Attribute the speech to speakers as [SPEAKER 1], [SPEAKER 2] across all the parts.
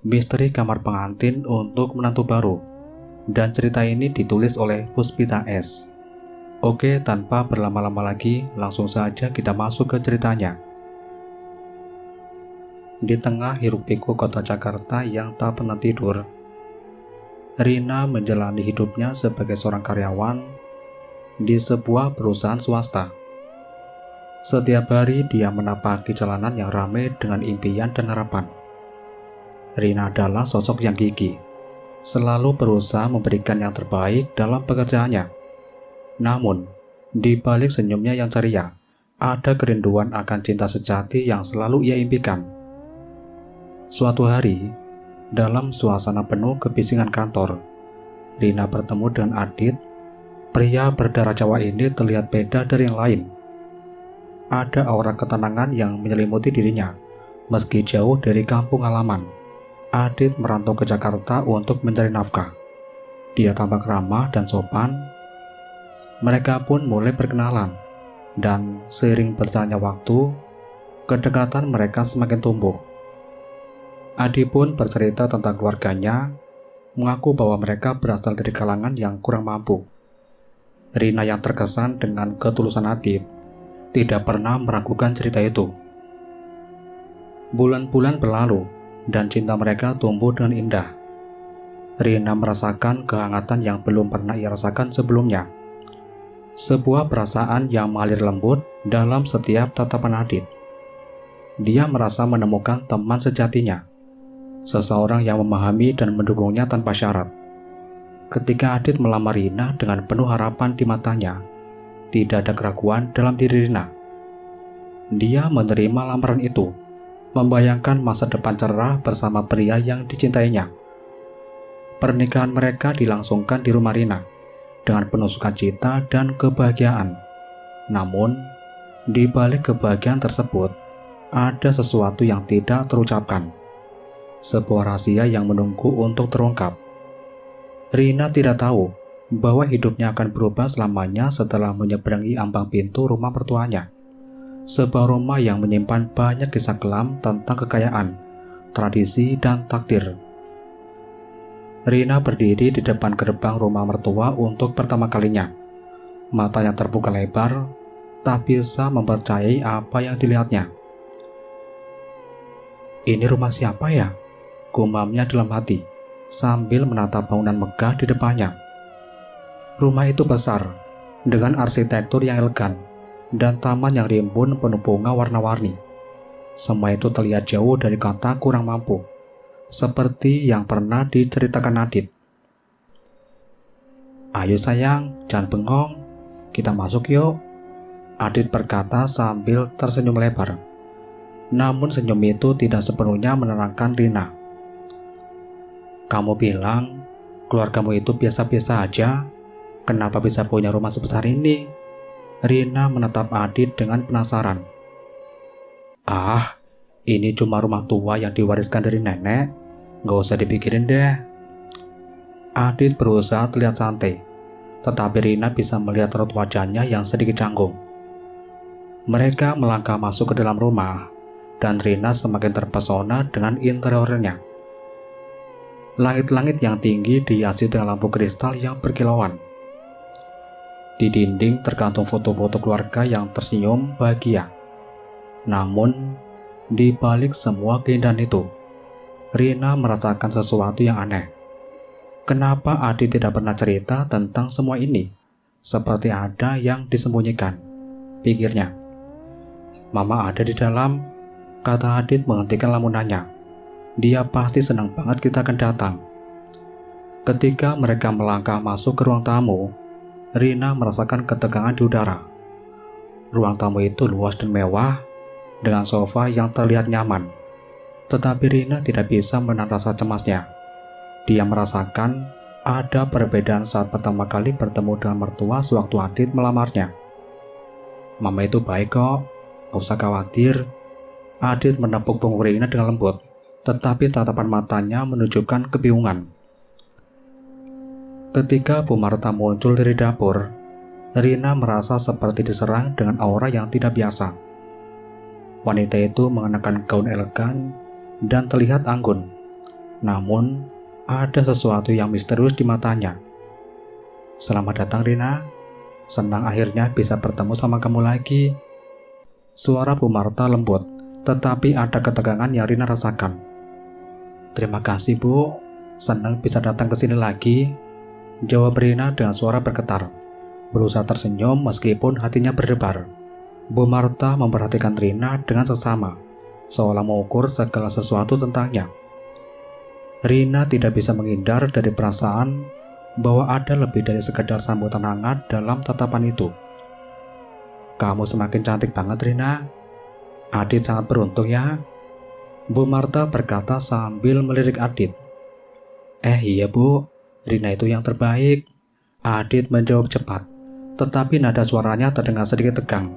[SPEAKER 1] Misteri Kamar Pengantin untuk Menantu Baru, dan cerita ini ditulis oleh Puspita S. Oke, tanpa berlama-lama lagi, langsung saja kita masuk ke ceritanya. Di tengah hiruk-pikuk kota Jakarta yang tak pernah tidur, Rina menjalani hidupnya sebagai seorang karyawan di sebuah perusahaan swasta. Setiap hari dia menapaki jalanan yang ramai dengan impian dan harapan. Rina adalah sosok yang gigih, selalu berusaha memberikan yang terbaik dalam pekerjaannya. Namun, di balik senyumnya yang ceria, ada kerinduan akan cinta sejati yang selalu ia impikan. Suatu hari, dalam suasana penuh kebisingan kantor, Rina bertemu dengan Adit. Pria berdarah Jawa ini terlihat beda dari yang lain. Ada aura ketenangan yang menyelimuti dirinya, meski jauh dari kampung halaman. Adit merantau ke Jakarta untuk mencari nafkah. Dia tampak ramah dan sopan. Mereka pun mulai berkenalan, dan seiring berjalannya waktu, kedekatan mereka semakin tumbuh. Adit pun bercerita tentang keluarganya, mengaku bahwa mereka berasal dari kalangan yang kurang mampu. Rina yang terkesan dengan ketulusan Adit tidak pernah meragukan cerita itu. Bulan-bulan berlalu, dan cinta mereka tumbuh dengan indah. Rina merasakan kehangatan yang belum pernah ia rasakan sebelumnya. Sebuah perasaan yang mengalir lembut dalam setiap tatapan Adit. Dia merasa menemukan teman sejatinya, seseorang yang memahami dan mendukungnya tanpa syarat. Ketika Adit melamar Rina dengan penuh harapan di matanya, tidak ada keraguan dalam diri Rina. Dia menerima lamaran itu, membayangkan masa depan cerah bersama pria yang dicintainya. Pernikahan mereka dilangsungkan di rumah Rina dengan penuh sukacita dan kebahagiaan. Namun, di balik kebahagiaan tersebut, ada sesuatu yang tidak terucapkan. Sebuah rahasia yang menunggu untuk terungkap. Rina tidak tahu bahwa hidupnya akan berubah selamanya setelah menyeberangi ambang pintu rumah mertuanya. Sebuah rumah yang menyimpan banyak kisah kelam tentang kekayaan, tradisi, dan takdir. Rina berdiri di depan gerbang rumah mertua untuk pertama kalinya. Matanya terbuka lebar, tak bisa mempercayai apa yang dilihatnya. Ini rumah siapa ya? Gumamnya dalam hati, sambil menatap bangunan megah di depannya. Rumah itu besar, dengan arsitektur yang elegan, dan taman yang rimbun penuh bunga warna-warni. Semua itu terlihat jauh dari kata kurang mampu, seperti yang pernah diceritakan Adit. Ayo sayang, jangan bengong, kita masuk yuk, Adit berkata sambil tersenyum lebar. Namun senyum itu tidak sepenuhnya menenangkan Rina. Kamu bilang keluargamu itu biasa-biasa aja, kenapa bisa punya rumah sebesar ini? Rina menatap Adit dengan penasaran. Ah, ini cuma rumah tua yang diwariskan dari nenek, gak usah dipikirin deh. Adit berusaha terlihat santai, tetapi Rina bisa melihat raut wajahnya yang sedikit canggung. Mereka melangkah masuk ke dalam rumah, dan Rina semakin terpesona dengan interiornya. Langit-langit yang tinggi dihiasi dengan lampu kristal yang berkilauan. Di dinding tergantung foto-foto keluarga yang tersenyum bahagia. Namun, di balik semua keindahan itu, Rina merasakan sesuatu yang aneh. Kenapa Adit tidak pernah cerita tentang semua ini? Seperti ada yang disembunyikan, pikirnya. Mama ada di dalam, kata Adit menghentikan lamunannya. Dia pasti senang banget kita akan datang. Ketika mereka melangkah masuk ke ruang tamu, Rina merasakan ketegangan di udara. Ruang tamu itu luas dan mewah, dengan sofa yang terlihat nyaman. Tetapi Rina tidak bisa menahan rasa cemasnya. Dia merasakan ada perbedaan saat pertama kali bertemu dengan mertua sewaktu Adit melamarnya. Mama itu baik kok, gak usah khawatir. Adit menepuk punggung Rina dengan lembut, tetapi tatapan matanya menunjukkan kebingungan. Ketika Bu Marta muncul dari dapur, Rina merasa seperti diserang dengan aura yang tidak biasa. Wanita itu mengenakan gaun elegan dan terlihat anggun. Namun, ada sesuatu yang misterius di matanya. "Selamat datang, Rina. Senang akhirnya bisa bertemu sama kamu lagi." Suara Bu Marta lembut, tetapi ada ketegangan yang Rina rasakan. "Terima kasih, Bu. Senang bisa datang ke sini lagi," jawab Rina dengan suara bergetar, berusaha tersenyum meskipun hatinya berdebar. Bu Marta memperhatikan Rina dengan seksama, seolah mengukur segala sesuatu tentangnya. Rina tidak bisa menghindar dari perasaan bahwa ada lebih dari sekedar sambutan hangat dalam tatapan itu. "Kamu semakin cantik banget, Rina. Adit sangat beruntung ya," Bu Marta berkata sambil melirik Adit. Iya Bu, Rina itu yang terbaik," Adit menjawab cepat, tetapi nada suaranya terdengar sedikit tegang.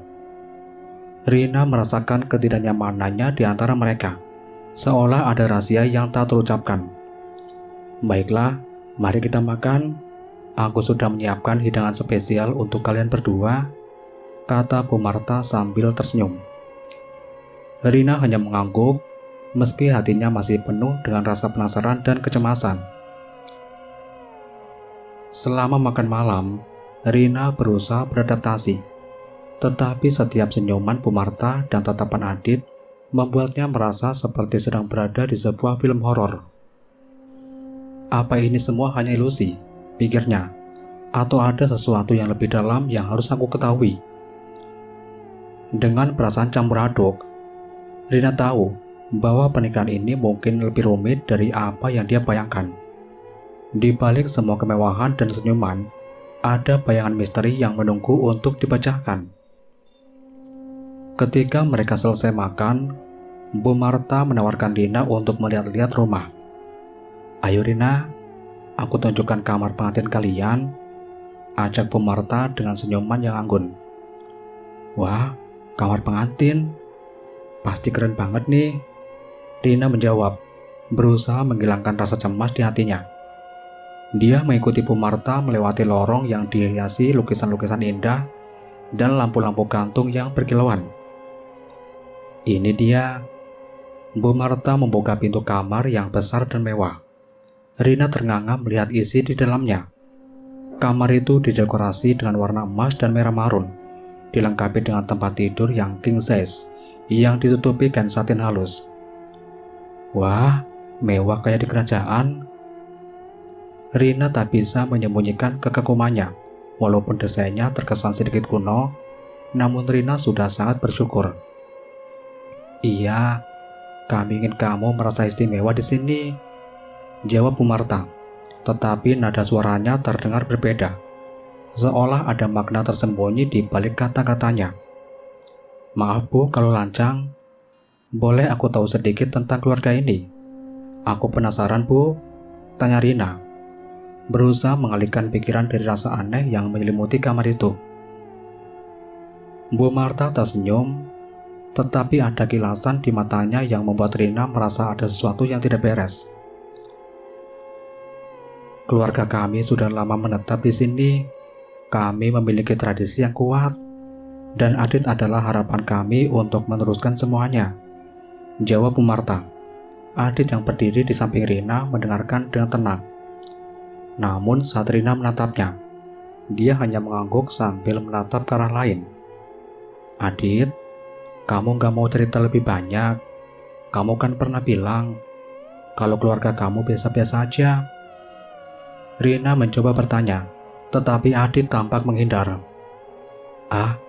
[SPEAKER 1] Rina merasakan ketidaknyamanannya di antara mereka, seolah ada rahasia yang tak terucapkan. "Baiklah, mari kita makan. Aku sudah menyiapkan hidangan spesial untuk kalian berdua," kata Bu Marta sambil tersenyum. Rina hanya mengangguk, meski hatinya masih penuh dengan rasa penasaran dan kecemasan. Selama makan malam, Rina berusaha beradaptasi, tetapi setiap senyuman Bu Marta dan tatapan Adit membuatnya merasa seperti sedang berada di sebuah film horor. "Apa ini semua hanya ilusi?" pikirnya. "Atau ada sesuatu yang lebih dalam yang harus aku ketahui?" Dengan perasaan campur aduk, Rina tahu bahwa pernikahan ini mungkin lebih rumit dari apa yang dia bayangkan. Di balik semua kemewahan dan senyuman, ada bayangan misteri yang menunggu untuk dipecahkan. Ketika mereka selesai makan, Bu Marta menawarkan Rina untuk melihat-lihat rumah. "Ayo Rina, aku tunjukkan kamar pengantin kalian," ajak Bu Marta dengan senyuman yang anggun. "Wah, kamar pengantin? Pasti keren banget nih," Rina menjawab, berusaha menghilangkan rasa cemas di hatinya. Dia mengikuti Bu Marta melewati lorong yang dihiasi lukisan-lukisan indah dan lampu-lampu gantung yang berkilauan. "Ini dia." Bu Marta membuka pintu kamar yang besar dan mewah. Rina ternganga melihat isi di dalamnya. Kamar itu didekorasi dengan warna emas dan merah marun, dilengkapi dengan tempat tidur yang king size yang ditutupi kain satin halus. "Wah, mewah kayak di kerajaan." Rina tak bisa menyembunyikan kekagumannya. Walaupun desainnya terkesan sedikit kuno, namun Rina sudah sangat bersyukur. "Iya, kami ingin kamu merasa istimewa di sini," jawab Bu Marta, tetapi nada suaranya terdengar berbeda, seolah ada makna tersembunyi di balik kata-katanya. "Maaf Bu kalau lancang. Boleh aku tahu sedikit tentang keluarga ini? Aku penasaran Bu," tanya Rina, berusaha mengalihkan pikiran dari rasa aneh yang menyelimuti kamar itu. Bu Marta tersenyum, tetapi ada kilasan di matanya yang membuat Rina merasa ada sesuatu yang tidak beres. "Keluarga kami sudah lama menetap di sini. Kami memiliki tradisi yang kuat, dan Adit adalah harapan kami untuk meneruskan semuanya," jawab Bu Marta. Adit yang berdiri di samping Rina mendengarkan dengan tenang. Namun saat Rina menatapnya, dia hanya mengangguk sambil menatap ke arah lain. "Adit, kamu gak mau cerita lebih banyak? Kamu kan pernah bilang kalau keluarga kamu biasa-biasa aja." Rina mencoba bertanya, tetapi Adit tampak menghindar.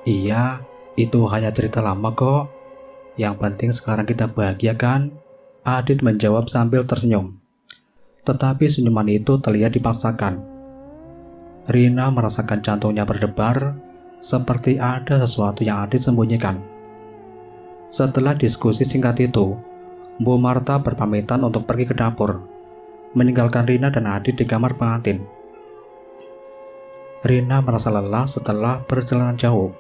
[SPEAKER 1] Iya, itu hanya cerita lama kok. Yang penting sekarang kita bahagia kan?" Adit menjawab sambil tersenyum. Tetapi senyuman itu terlihat dipaksakan. Rina merasakan jantungnya berdebar, seperti ada sesuatu yang Adit sembunyikan. Setelah diskusi singkat itu, Bu Marta berpamitan untuk pergi ke dapur, meninggalkan Rina dan Adit di kamar pengantin. Rina merasa lelah setelah perjalanan jauh,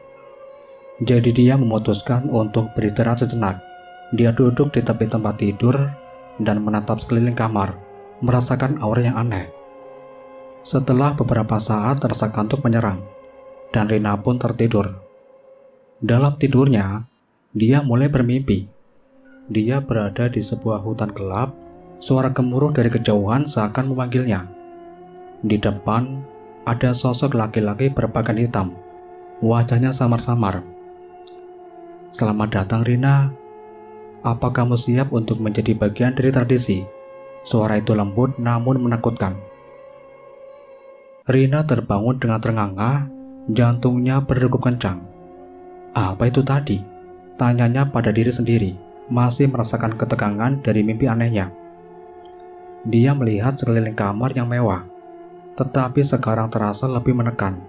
[SPEAKER 1] jadi dia memutuskan untuk beristirahat sejenak. Dia duduk di tepi tempat tidur dan menatap sekeliling kamar, merasakan aura yang aneh. Setelah beberapa saat rasa kantuk menyerang, dan Rina pun tertidur. Dalam tidurnya, dia mulai bermimpi. Dia berada di sebuah hutan gelap Suara gemuruh dari kejauhan seakan memanggilnya. Di depan, ada sosok laki-laki berpakaian hitam. Wajahnya samar-samar. "Selamat datang, Rina. Apa kamu siap untuk menjadi bagian dari tradisi?" Suara itu lembut namun menakutkan. Rina terbangun dengan terengah-engah, jantungnya berdegup kencang. "Apa itu tadi?" tanyanya pada diri sendiri, masih merasakan ketegangan dari mimpi anehnya. Dia melihat sekeliling kamar yang mewah, tetapi sekarang terasa lebih menekan.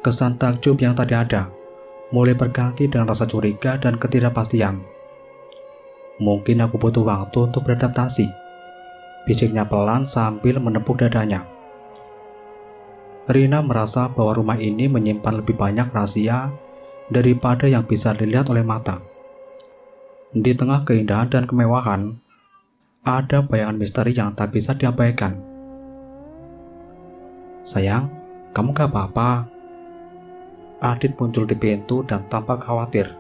[SPEAKER 1] Kesan takjub yang tadi ada mulai berganti dengan rasa curiga dan ketidakpastian. "Mungkin aku butuh waktu untuk beradaptasi," bisiknya pelan sambil menepuk dadanya. Rina merasa bahwa rumah ini menyimpan lebih banyak rahasia daripada yang bisa dilihat oleh mata. Di tengah keindahan dan kemewahan, ada bayangan misteri yang tak bisa diabaikan. "Sayang, kamu gak apa-apa?" Adit muncul di pintu dan tampak khawatir.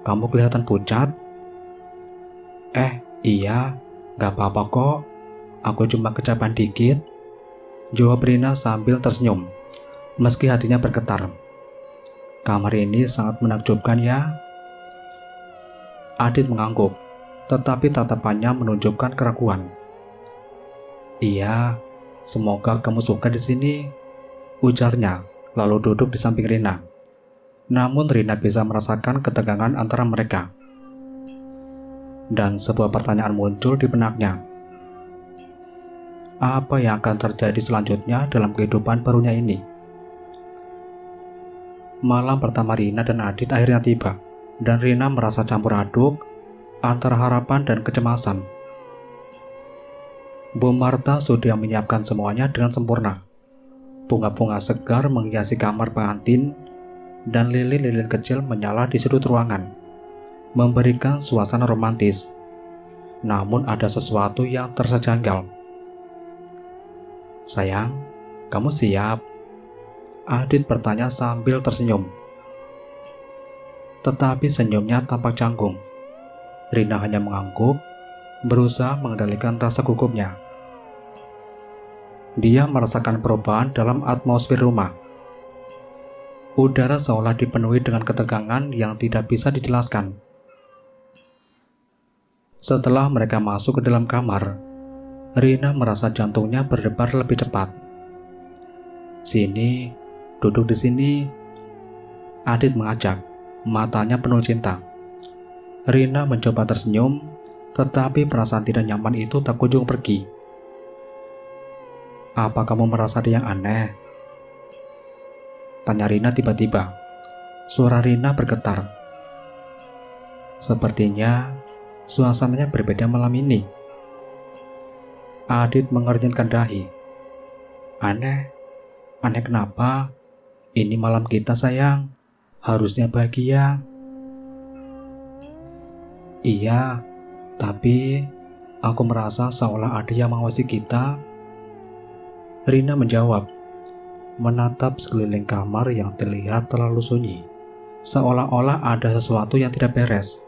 [SPEAKER 1] "Kamu kelihatan pucat." Iya, gak apa-apa kok. Aku cuma kecapean dikit," jawab Rina sambil tersenyum, meski hatinya bergetar. "Kamar ini sangat menakjubkan ya." Adit mengangguk, tetapi tatapannya menunjukkan keraguan. "Iya, semoga kamu suka di sini," ujarnya, lalu duduk di samping Rina. Namun Rina bisa merasakan ketegangan antara mereka. Dan sebuah pertanyaan muncul di benaknya. Apa yang akan terjadi selanjutnya dalam kehidupan barunya ini? Malam pertama Rina dan Adit akhirnya tiba, dan Rina merasa campur aduk antara harapan dan kecemasan. Bu Marta sudah menyiapkan semuanya dengan sempurna. Bunga-bunga segar menghiasi kamar pengantin, dan lilin-lilin kecil menyala di sudut ruangan, memberikan suasana romantis. Namun ada sesuatu yang terasa janggal. "Sayang, kamu siap?" Adit bertanya sambil tersenyum. Tetapi senyumnya tampak canggung. Rina hanya mengangguk, berusaha mengendalikan rasa gugupnya. Dia merasakan perubahan dalam atmosfer rumah. Udara seolah dipenuhi dengan ketegangan yang tidak bisa dijelaskan. Setelah mereka masuk ke dalam kamar, Rina merasa jantungnya berdebar lebih cepat. "Sini, duduk di sini," Adit mengajak, matanya penuh cinta. Rina mencoba tersenyum, tetapi perasaan tidak nyaman itu tak kunjung pergi. "Apa kamu merasa ada yang aneh?" tanya Rina tiba-tiba. Suara Rina bergetar. "Sepertinya suasananya berbeda malam ini." Adit mengernyitkan dahi. Aneh? Aneh kenapa? Ini malam kita, sayang. Harusnya bahagia." "Iya, tapi aku merasa seolah ada yang mengawasi kita," Rina menjawab, menatap sekeliling kamar yang terlihat terlalu sunyi, seolah-olah ada sesuatu yang tidak beres.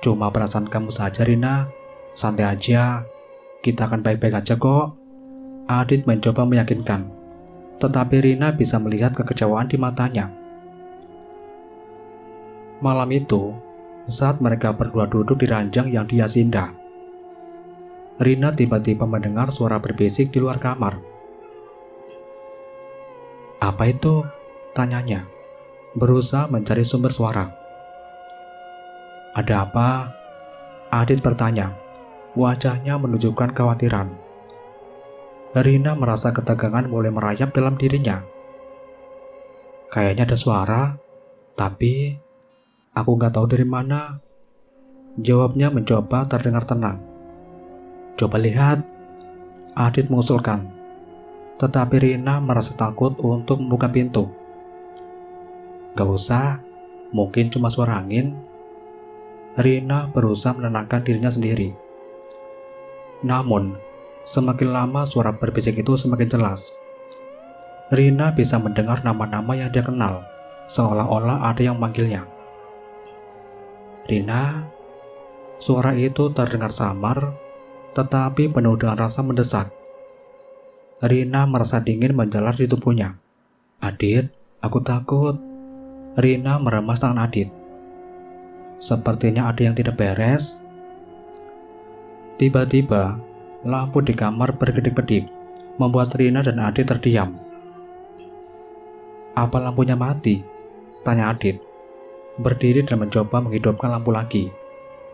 [SPEAKER 1] "Cuma perasaan kamu saja, Rina. Santai aja. Kita akan baik-baik aja kok," Adit mencoba meyakinkan. Tetapi Rina bisa melihat kekecewaan di matanya. Malam itu, saat mereka berdua duduk di ranjang yang dihiasi indah, Rina tiba-tiba mendengar suara berbisik di luar kamar. "Apa itu?" tanyanya, berusaha mencari sumber suara. "Ada apa?" Adit bertanya, wajahnya menunjukkan kekhawatiran. Rina merasa ketegangan mulai merayap dalam dirinya. "Kayaknya ada suara, tapi aku gak tahu dari mana," jawabnya mencoba terdengar tenang. "Coba lihat," Adit mengusulkan. Tetapi Rina merasa takut untuk membuka pintu. "Gak usah, mungkin cuma suara angin." Rina berusaha menenangkan dirinya sendiri. Namun, semakin lama suara berbisik itu semakin jelas. Rina bisa mendengar nama-nama yang dia kenal, seolah-olah ada yang memanggilnya. "Rina?" Suara itu terdengar samar, tetapi penuh dengan rasa mendesak. Rina merasa dingin menjalar di tubuhnya. "Adit, aku takut." Rina meremas tangan Adit. "Sepertinya ada yang tidak beres." Tiba-tiba, lampu di kamar berkedip-kedip, membuat Rina dan Adit terdiam. "Apa lampunya mati?" tanya Adit, berdiri dan mencoba menghidupkan lampu lagi.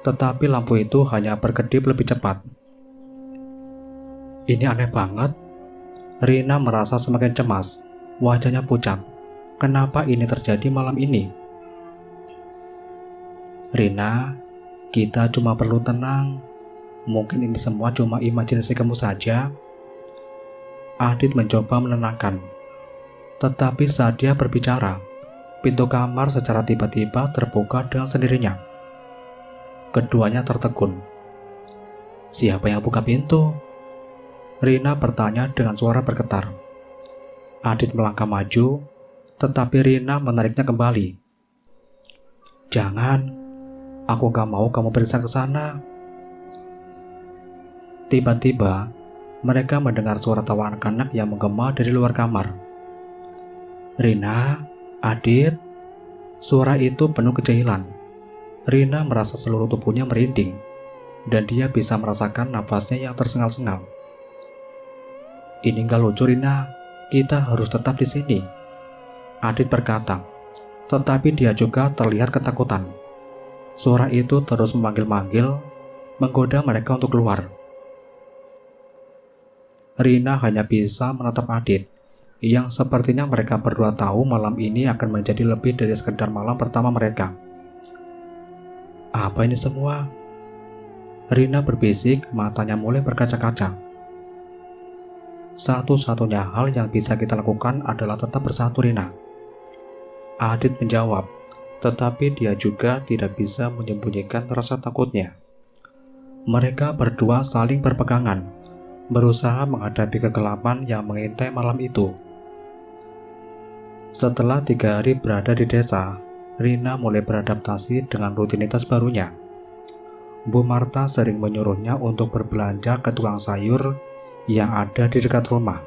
[SPEAKER 1] Tetapi lampu itu hanya berkedip lebih cepat. "Ini aneh banget." Rina merasa semakin cemas, wajahnya pucat. Kenapa ini terjadi malam ini? "Rina, kita cuma perlu tenang. Mungkin ini semua cuma imajinasi kamu saja." Adit mencoba menenangkan. Tetapi saat dia berbicara, pintu kamar secara tiba-tiba terbuka dengan sendirinya. Keduanya tertegun. "Siapa yang buka pintu?" Rina bertanya dengan suara bergetar. Adit melangkah maju, tetapi Rina menariknya kembali. "Jangan, aku gak mau kamu periksa ke sana." Tiba-tiba, mereka mendengar suara tawa anak-anak yang menggema dari luar kamar. "Rina, Adit." Suara itu penuh kejahilan. Rina merasa seluruh tubuhnya merinding, dan dia bisa merasakan nafasnya yang tersengal-sengal. "Ini gak lucu, Rina. Kita harus tetap di sini," Adit berkata, tetapi dia juga terlihat ketakutan. Suara itu terus memanggil-manggil, menggoda mereka untuk keluar. Rina hanya bisa menatap Adit, yang sepertinya mereka berdua tahu malam ini akan menjadi lebih dari sekedar malam pertama mereka. "Apa ini semua?" Rina berbisik, matanya mulai berkaca-kaca. "Satu-satunya hal yang bisa kita lakukan adalah tetap bersatu, Rina," Adit menjawab, tetapi dia juga tidak bisa menyembunyikan rasa takutnya. Mereka berdua saling berpegangan, berusaha menghadapi kegelapan yang mengintai malam itu. Setelah 3 hari berada di desa, Rina mulai beradaptasi dengan rutinitas barunya. Bu Marta sering menyuruhnya untuk berbelanja ke tukang sayur yang ada di dekat rumah.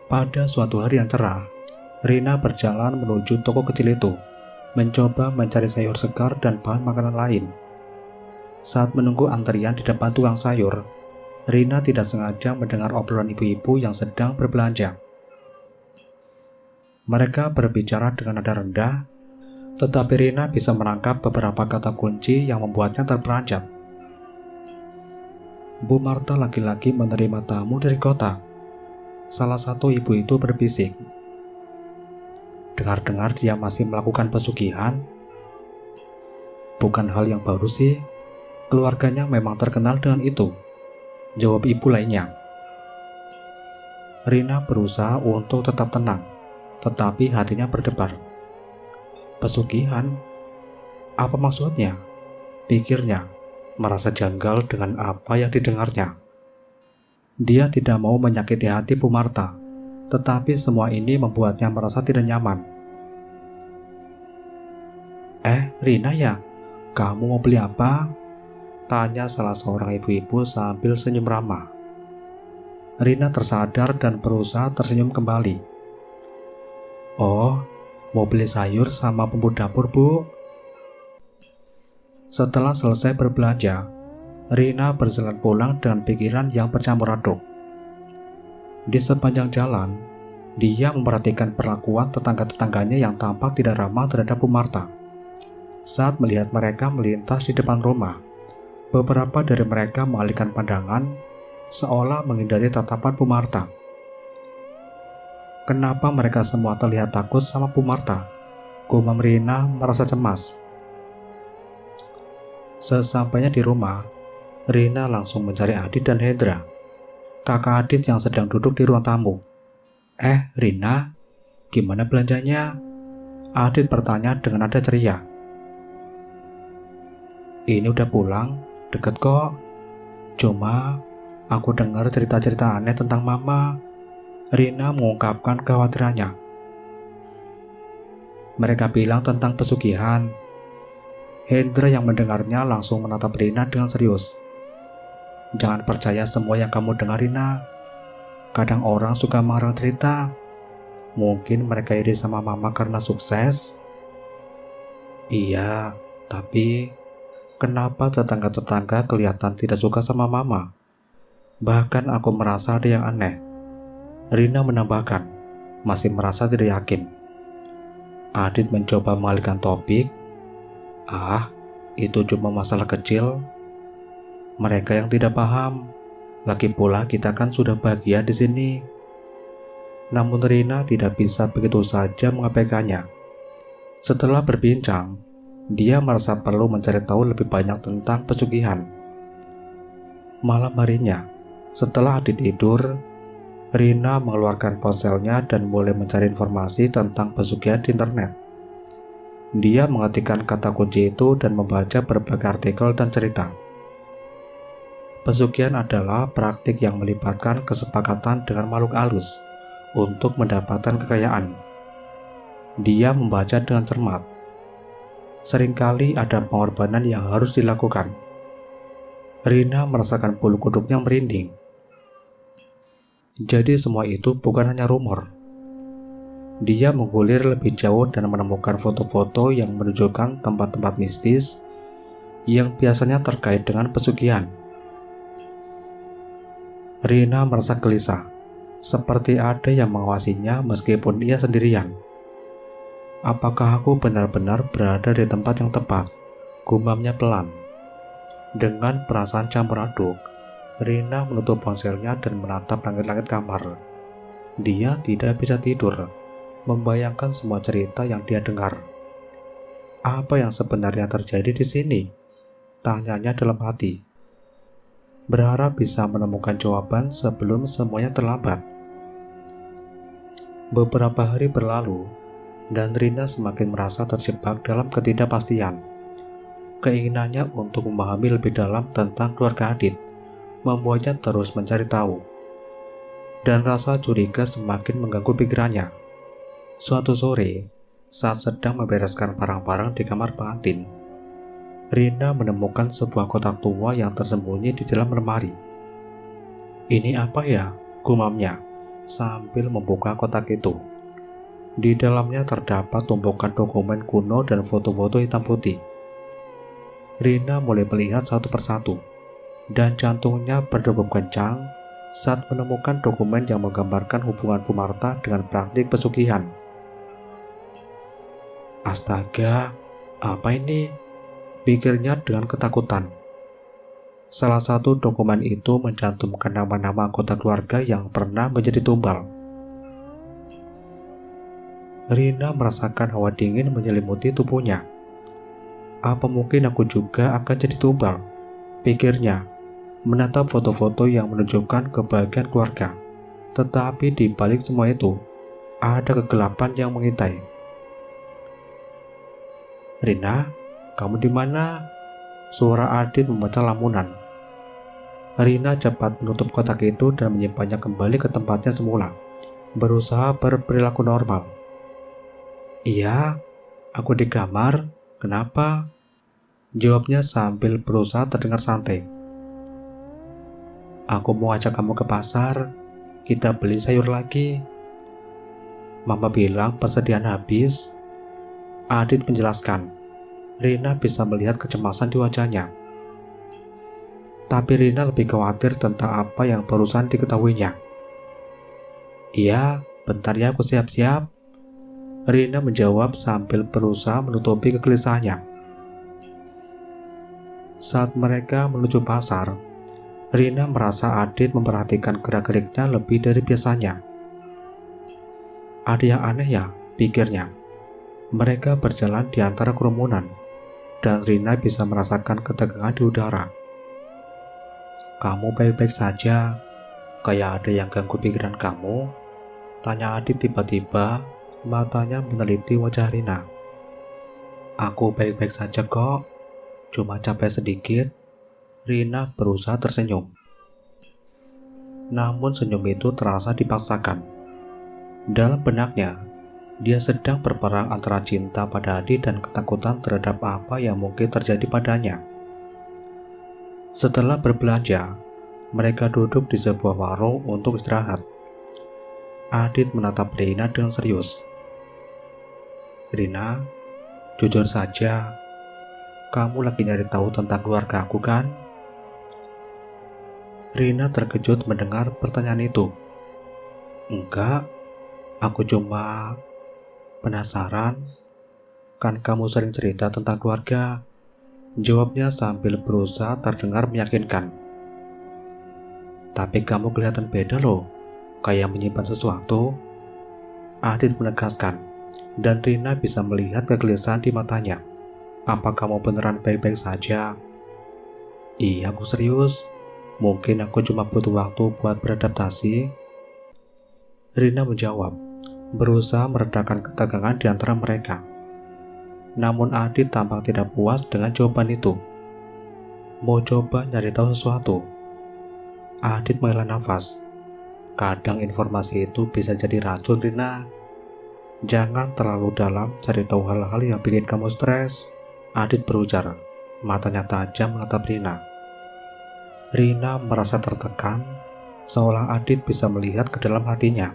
[SPEAKER 1] Pada suatu hari yang cerah, Rina berjalan menuju toko kecil itu, mencoba mencari sayur segar dan bahan makanan lain. Saat menunggu antrian di depan tukang sayur, Rina tidak sengaja mendengar obrolan ibu-ibu yang sedang berbelanja. Mereka berbicara dengan nada rendah, tetapi Rina bisa menangkap beberapa kata kunci yang membuatnya terperanjat. Bu Marta lagi-lagi menerima tamu dari kota. Salah satu ibu itu berbisik. "Dengar-dengar dia masih melakukan pesugihan." "Bukan hal yang baru sih. Keluarganya memang terkenal dengan itu," jawab ibu lainnya. Rina berusaha untuk tetap tenang, tetapi hatinya berdebar. "Pesugihan? Apa maksudnya?" pikirnya, merasa janggal dengan apa yang didengarnya. Dia tidak mau menyakiti hati Bu Marta, tetapi semua ini membuatnya merasa tidak nyaman. Rina ya? Kamu mau beli apa?" tanya salah seorang ibu-ibu sambil senyum ramah. Rina tersadar dan berusaha tersenyum kembali. "Oh, mau beli sayur sama bumbu dapur, Bu." Setelah selesai berbelanja, Rina berjalan pulang dengan pikiran yang bercampur aduk. Di sepanjang jalan, dia memperhatikan perlakuan tetangga-tetangganya yang tampak tidak ramah terhadap Bu Marta. Saat melihat mereka melintas di depan rumah, beberapa dari mereka mengalihkan pandangan, seolah menghindari tatapan Bu Marta. Kenapa mereka semua terlihat takut sama Bu Marta? Gumam Rina merasa cemas. Sesampainya di rumah, Rina langsung mencari Adit dan Hendra, kakak Adit yang sedang duduk di ruang tamu. Rina, gimana belanjanya?" Adit bertanya dengan nada ceria. "Ini udah pulang, deket kok. Cuma, aku dengar cerita-cerita aneh tentang Mama." Rina mengungkapkan kekhawatirannya. "Mereka bilang tentang pesugihan." Hendra yang mendengarnya langsung menatap Rina dengan serius. Jangan percaya semua yang kamu dengar, Rina. Kadang orang suka mengarang cerita. Mungkin mereka iri sama mama karena sukses. Iya, tapi kenapa tetangga-tetangga kelihatan tidak suka sama mama? Bahkan aku merasa ada yang aneh. Rina menambahkan, masih merasa tidak yakin. Adit mencoba mengalihkan topik. Ah, itu cuma masalah kecil. Mereka yang tidak paham. Lagi pula kita kan sudah bahagia di sini. Namun Rina tidak bisa begitu saja mengabaikannya. Setelah berbincang, dia merasa perlu mencari tahu lebih banyak tentang pesugihan. Malam harinya, setelah Adit tidur, Rina mengeluarkan ponselnya dan mulai mencari informasi tentang pesugihan di internet. Dia mengetikkan kata kunci itu dan membaca berbagai artikel dan cerita. Pesugihan adalah praktik yang melibatkan kesepakatan dengan makhluk halus untuk mendapatkan kekayaan. Dia membaca dengan cermat. Seringkali ada pengorbanan yang harus dilakukan. Rina merasakan bulu kuduknya merinding. Jadi semua itu bukan hanya rumor. Dia menggulir lebih jauh dan menemukan foto-foto yang menunjukkan tempat-tempat mistis yang biasanya terkait dengan pesugihan. Rina merasa gelisah, seperti ada yang mengawasinya meskipun ia sendirian. Apakah aku benar-benar berada di tempat yang tepat? Gumamnya pelan. Dengan perasaan campur aduk, Rina menutup ponselnya dan menatap langit-langit kamar. Dia tidak bisa tidur, membayangkan semua cerita yang dia dengar. Apa yang sebenarnya terjadi di sini? Tanyanya dalam hati. Berharap bisa menemukan jawaban sebelum semuanya terlambat. Beberapa hari berlalu, dan Rina semakin merasa terjebak dalam ketidakpastian. Keinginannya untuk memahami lebih dalam tentang keluarga Adit membuatnya terus mencari tahu. Dan rasa curiga semakin mengganggu pikirannya. Suatu sore, saat sedang membereskan barang-barang di kamar pengantin, Rina menemukan sebuah kotak tua yang tersembunyi di dalam lemari. Ini apa ya? Gumamnya sambil membuka kotak itu. Di dalamnya terdapat tumpukan dokumen kuno dan foto-foto hitam putih. Rina mulai melihat satu persatu, dan jantungnya berdegup kencang saat menemukan dokumen yang menggambarkan hubungan Bu Marta dengan praktik pesugihan. Astaga, apa ini? Pikirnya dengan ketakutan. Salah satu dokumen itu mencantumkan nama-nama anggota keluarga yang pernah menjadi tumbal. Rina merasakan hawa dingin menyelimuti tubuhnya. Apa mungkin aku juga akan jadi tumbal? Pikirnya, menatap foto-foto yang menunjukkan kebahagiaan keluarga. Tetapi di balik semua itu, ada kegelapan yang mengintai. Rina, kamu di mana? Suara Adit memecah lamunan. Rina cepat menutup kotak itu dan menyimpannya kembali ke tempatnya semula, berusaha berperilaku normal. Iya, aku di kamar. Kenapa? Jawabnya sambil berusaha terdengar santai. Aku mau ajak kamu ke pasar. Kita beli sayur lagi. Mama bilang persediaan habis. Adit menjelaskan. Rina bisa melihat kecemasan di wajahnya. Tapi Rina lebih khawatir tentang apa yang barusan diketahuinya. Iya, bentar ya aku siap-siap. Rina menjawab sambil berusaha menutupi kegelisahannya. Saat mereka menuju pasar, Rina merasa Adit memperhatikan gerak-geriknya lebih dari biasanya. Ada yang aneh ya, pikirnya. Mereka berjalan di antara kerumunan, dan Rina bisa merasakan ketegangan di udara. Kamu baik-baik saja? Kayak ada yang ganggu pikiran kamu? Tanya Adit tiba-tiba, matanya meneliti wajah Rina. Aku baik-baik saja kok, cuma capek sedikit. Rina berusaha tersenyum. Namun senyum itu terasa dipaksakan. Dalam benaknya, dia sedang berperang antara cinta pada Adit dan ketakutan terhadap apa yang mungkin terjadi padanya. Setelah berbelanja, Mereka duduk di sebuah warung untuk istirahat. Adit menatap Rina dengan serius. Rina, jujur saja, kamu lagi nyari tahu tentang keluarga aku kan? Rina terkejut mendengar pertanyaan itu. Enggak, aku cuma penasaran. Kan kamu sering cerita tentang keluarga, jawabnya sambil berusaha terdengar meyakinkan. Tapi kamu kelihatan beda loh, kayak menyimpan sesuatu. Adit menegaskan, dan Rina bisa melihat kegelisahan di matanya. Apa kamu beneran baik-baik saja? Iya, aku serius. Mungkin aku cuma butuh waktu buat beradaptasi. Rina menjawab, berusaha meredakan ketegangan di antara mereka. Namun Adit tampak tidak puas dengan jawaban itu. Mau coba nyari tahu sesuatu? Adit menghela nafas. Kadang informasi itu bisa jadi racun, Rina. Jangan terlalu dalam cari tahu hal-hal yang bikin kamu stres. Adit berujar, matanya tajam menatap Rina. Rina merasa tertekan, seolah Adit bisa melihat ke dalam hatinya.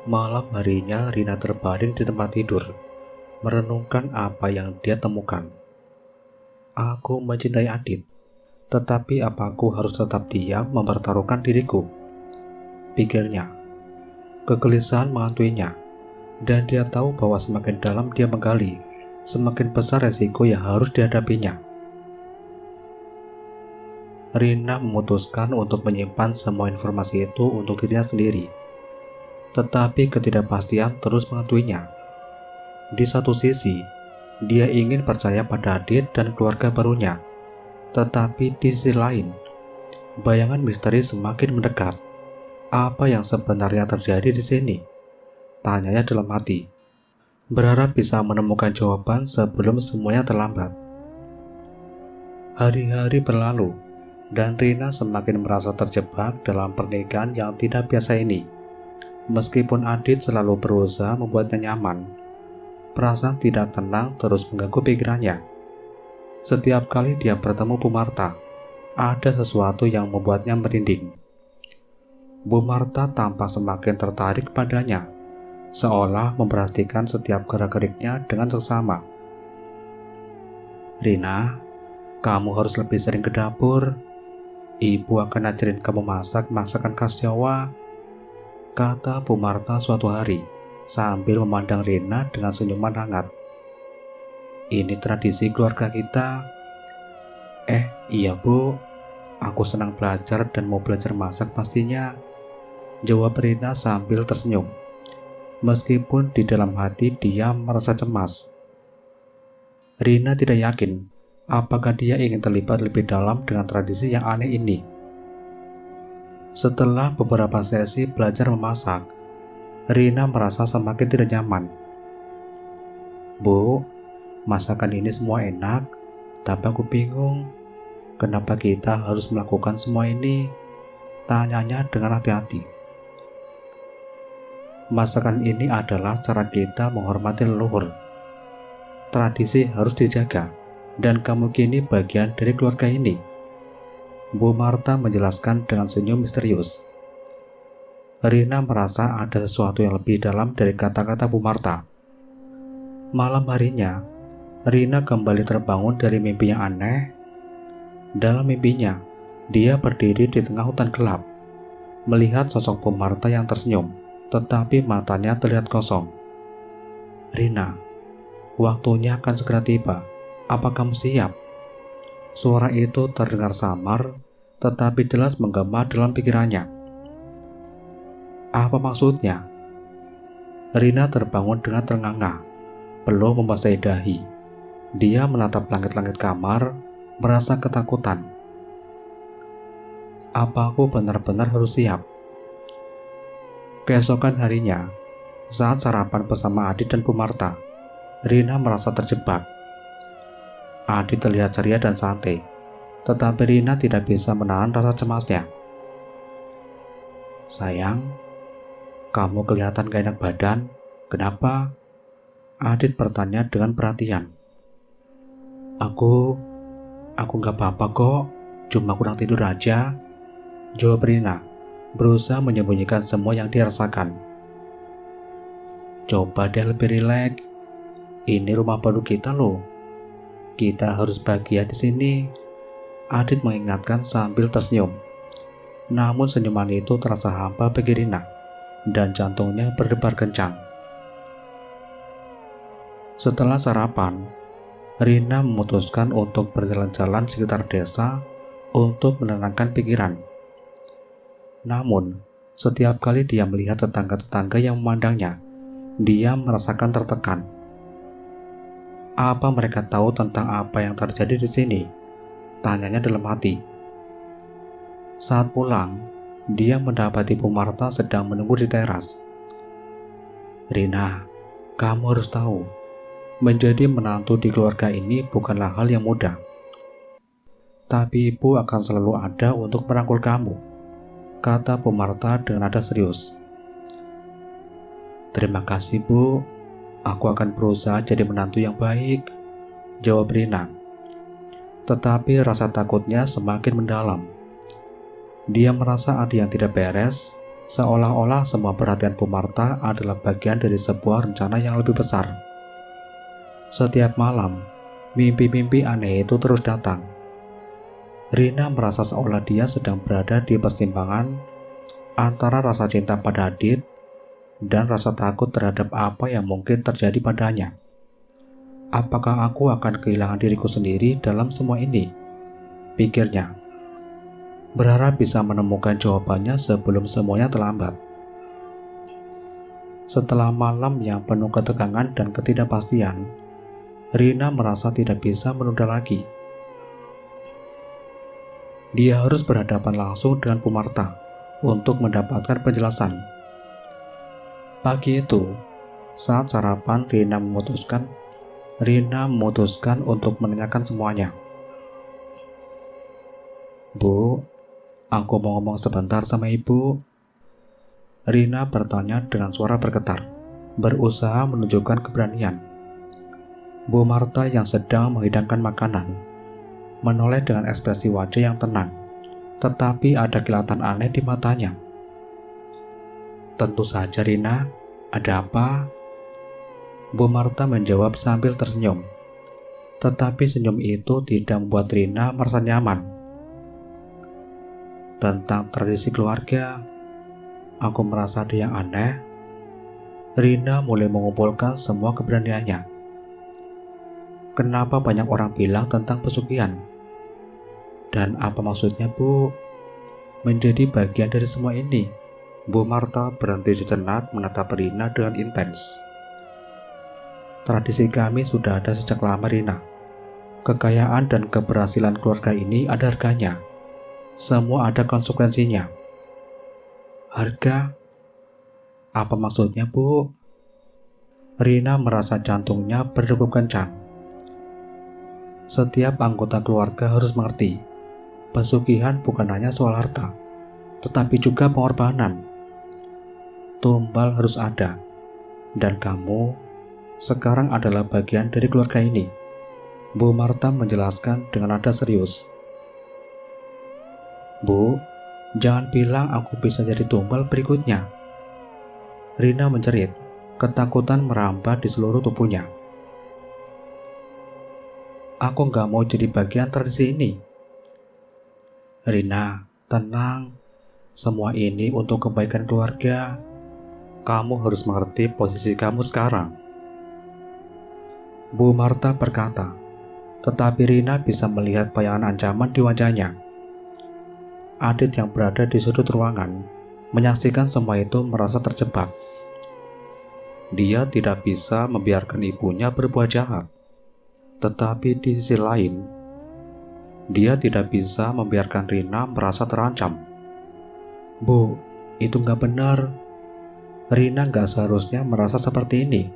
[SPEAKER 1] Malam harinya Rina terbaring di tempat tidur, merenungkan apa yang dia temukan. Aku mencintai Adit, tetapi apa aku harus tetap diam mempertaruhkan diriku? Pikirnya. Kegelisahan mengantuinya, dan dia tahu bahwa semakin dalam dia menggali, semakin besar resiko yang harus dihadapinya. Rina memutuskan untuk menyimpan semua informasi itu untuk dirinya sendiri. Tetapi ketidakpastian terus mengantuinya. Di satu sisi, dia ingin percaya pada Adit dan keluarga barunya. Tetapi di sisi lain, bayangan misteri semakin mendekat. Apa yang sebenarnya terjadi di sini? Tanyanya dalam hati, berharap bisa menemukan jawaban sebelum semuanya terlambat. Hari-hari berlalu, dan Rina semakin merasa terjebak dalam pernikahan yang tidak biasa ini. Meskipun Adit selalu berusaha membuatnya nyaman, perasaan tidak tenang terus mengganggu pikirannya. Setiap kali dia bertemu Bu Marta, ada sesuatu yang membuatnya merinding. Bu Marta tampak semakin tertarik padanya, seolah memperhatikan setiap gerak-geriknya dengan seksama. Rina, kamu harus lebih sering ke dapur. Ibu akan ajarin kamu masak masakan khas Jawa, kata Bu Marta suatu hari sambil memandang Rina dengan senyuman hangat. Ini tradisi keluarga kita. Iya Bu, aku senang belajar dan mau belajar masak pastinya, jawab Rina sambil tersenyum. Meskipun di dalam hati dia merasa cemas. Rina tidak yakin apakah dia ingin terlibat lebih dalam dengan tradisi yang aneh ini. Setelah beberapa sesi belajar memasak, Rina merasa semakin tidak nyaman. Bu, masakan ini semua enak, tapi aku bingung. Kenapa kita harus melakukan semua ini? Tanyanya dengan hati-hati. Masakan ini adalah cara kita menghormati leluhur. Tradisi harus dijaga, dan kamu kini bagian dari keluarga ini. Bu Marta menjelaskan dengan senyum misterius. Rina merasa ada sesuatu yang lebih dalam dari kata-kata Bu Marta. Malam harinya, Rina kembali terbangun dari mimpi yang aneh. Dalam mimpinya, dia berdiri di tengah hutan gelap, melihat sosok Bu Marta yang tersenyum, tetapi matanya terlihat kosong. Rina, waktunya akan segera tiba. Apa kamu siap? Suara itu terdengar samar, tetapi jelas menggema dalam pikirannya. Apa maksudnya? Rina terbangun dengan terengah-engah, belum membasahi dahi. Dia menatap langit-langit kamar, merasa ketakutan. Apa aku benar-benar harus siap? Keesokan harinya, saat sarapan bersama Adit dan Bu Marta, Rina merasa terjebak. Adit terlihat ceria dan santai, tetapi Rina tidak bisa menahan rasa cemasnya. Sayang, kamu kelihatan gak enak badan. Kenapa? Adit bertanya dengan perhatian. Aku gak apa-apa kok, cuma kurang tidur aja, jawab Rina, berusaha menyembunyikan semua yang dirasakan. Coba deh lebih rileks. Ini rumah baru kita loh. Kita harus bahagia di sini. Adit mengingatkan sambil tersenyum. Namun senyuman itu terasa hampa bagi Rina, dan jantungnya berdebar kencang. Setelah sarapan, Rina memutuskan untuk berjalan-jalan sekitar desa untuk menenangkan pikiran. Namun, setiap kali dia melihat tetangga-tetangga yang memandangnya, dia merasakan tertekan. Apa mereka tahu tentang apa yang terjadi di sini? Tanyanya dalam hati. Saat pulang, dia mendapati Bu Marta sedang menunggu di teras. Rina, kamu harus tahu, menjadi menantu di keluarga ini bukanlah hal yang mudah. Tapi ibu akan selalu ada untuk merangkul kamu, kata Bu Marta dengan nada serius. Terima kasih Bu, aku akan berusaha jadi menantu yang baik, jawab Rina. Tetapi rasa takutnya semakin mendalam. Dia merasa ada yang tidak beres, seolah-olah semua perhatian Bu Marta adalah bagian dari sebuah rencana yang lebih besar. Setiap malam, mimpi-mimpi aneh itu terus datang. Rina merasa seolah dia sedang berada di persimpangan antara rasa cinta pada Adit dan rasa takut terhadap apa yang mungkin terjadi padanya. Apakah aku akan kehilangan diriku sendiri dalam semua ini? Pikirnya. Berharap bisa menemukan jawabannya sebelum semuanya terlambat. Setelah malam yang penuh ketegangan dan ketidakpastian, Rina merasa tidak bisa menunda lagi. Dia harus berhadapan langsung dengan Bu Marta untuk mendapatkan penjelasan. Pagi itu, saat sarapan, Rina memutuskan untuk menanyakan semuanya. Bu, aku mau ngomong sebentar sama ibu. Rina bertanya dengan suara bergetar, berusaha menunjukkan keberanian. Bu Marta yang sedang menghidangkan makanan menoleh dengan ekspresi wajah yang tenang, tetapi ada kilatan aneh di matanya. Tentu saja Rina, ada apa? Bu Marta menjawab sambil tersenyum. Tetapi senyum itu tidak membuat Rina merasa nyaman. Tentang tradisi keluarga, aku merasa ada yang aneh. Rina mulai mengumpulkan semua keberaniannya. Kenapa banyak orang bilang tentang pesugihan? Dan apa maksudnya, Bu? Menjadi bagian dari semua ini. Bu Marta berhenti sejenak menatap Rina dengan intens. Tradisi kami sudah ada sejak lama, Rina. Kekayaan dan keberhasilan keluarga ini ada harganya. Semua ada konsekuensinya. Harga? Apa maksudnya, Bu? Rina merasa jantungnya berdegup kencang. Setiap anggota keluarga harus mengerti, pesugihan bukan hanya soal harta, tetapi juga pengorbanan. Tumbal harus ada, dan kamu sekarang adalah bagian dari keluarga ini, Bu Marta menjelaskan dengan nada serius. Bu, jangan bilang aku bisa jadi tumbal berikutnya. Rina menjerit, ketakutan merambat di seluruh tubuhnya. Aku gak mau jadi bagian tradisi ini. Rina, tenang. Semua ini untuk kebaikan keluarga. Kamu harus mengerti posisi kamu sekarang. Bu Marta berkata, tetapi Rina bisa melihat bayangan ancaman di wajahnya. Adit yang berada di sudut ruangan menyaksikan semua itu merasa terjebak. Dia tidak bisa membiarkan ibunya berbuat jahat. Tetapi di sisi lain, dia tidak bisa membiarkan Rina merasa terancam. Bu, itu gak benar. Rina gak seharusnya merasa seperti ini.